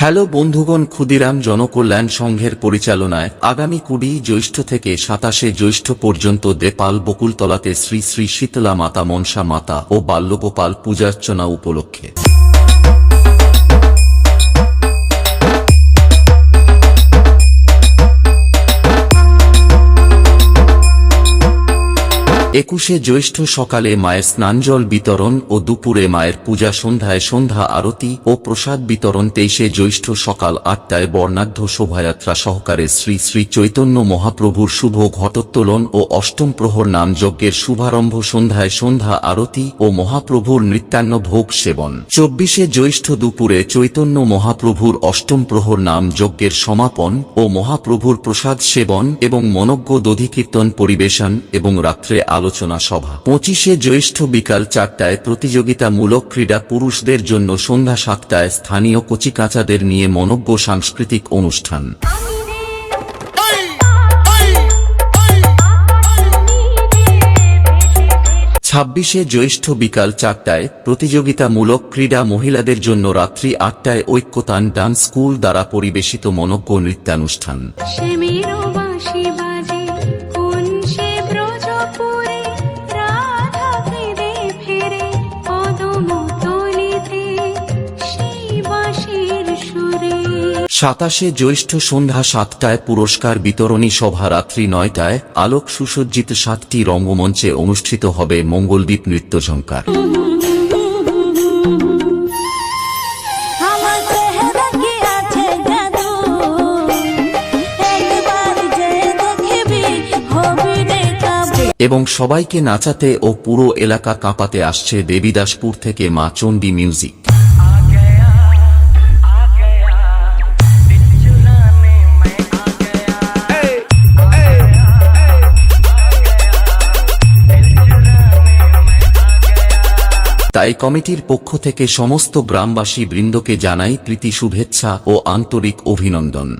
Hello বন্ধুগণ, ক্ষুদিরাম জনকল্যাণ সংঘের পরিচালনায় আগামী 20 জ্যৈষ্ঠ থেকে 27 জ্যৈষ্ঠ পর্যন্ত দেপাল বকুলতলাতে শ্রী শ্রী শীতলা মাতা, মনসা মাতা ও বাল্যগোপাল পূজার্চনা উপলক্ষে একুশে জ্যৈষ্ঠ সকালে মায়ের স্নানজল বিতরণ ও দুপুরে মায়ের পূজা, সন্ধ্যায় সন্ধ্যা আরতি ও প্রসাদ বিতরণ। 23 জ্যৈষ্ঠ সকাল 8টায় বর্ণাঢ্য শোভাযাত্রা সহকারে শ্রী শ্রী চৈতন্য মহাপ্রভুর শুভ ঘটোত্তোলন ও অষ্টম প্রহর নাম যজ্ঞের শুভারম্ভ। সন্ধ্যায় সন্ধ্যা আরতি ও মহাপ্রভুর নৃত্যান্ন ভোগ সেবন। 24 জ্যৈষ্ঠ দুপুরে চৈতন্য মহাপ্রভুর অষ্টম প্রহর নাম যজ্ঞের সমাপন ও মহাপ্রভুর প্রসাদ সেবন এবং মনজ্ঞ দধিকীর্তন পরিবেশন এবং রাত্রে আলোচনা সভা। 25 জ্যৈষ্ঠ বিকাল 4টায় প্রতিযোগিতামূলক ক্রীড়া, পুরুষদের জন্য সন্ধ্যা 7টায় স্থানীয় কচিকাঁচাদের নিয়ে মনজ্ঞ সাংস্কৃতিক অনুষ্ঠান। 26 জ্যৈষ্ঠ বিকাল 4টায় প্রতিযোগিতামূলক ক্রীড়া, মহিলাদের জন্য রাত্রি 8টায় ঐক্যতান ডান্স স্কুল দ্বারা পরিবেশিত মনজ্ঞ নৃত্যানুষ্ঠান। সাতাশে জ্যৈষ্ঠ সন্ধ্যা 7টায় পুরস্কার বিতরণী সভা। রাত্রি 9টায় আলোক সুসজ্জিত 7টি রঙ্গমঞ্চে অনুষ্ঠিত হবে মঙ্গলদ্বীপ নৃত্যঝঙ্কার। এবং সবাইকে নাচাতে ও পুরো এলাকা কাঁপাতে আসছে দেবীদাসপুর থেকে মা চণ্ডী মিউজিক। তাই কমিটির পক্ষ থেকে সমস্ত গ্রামবাসী বৃন্দকে জানাই প্রীতি শুভেচ্ছা ও আন্তরিক অভিনন্দন।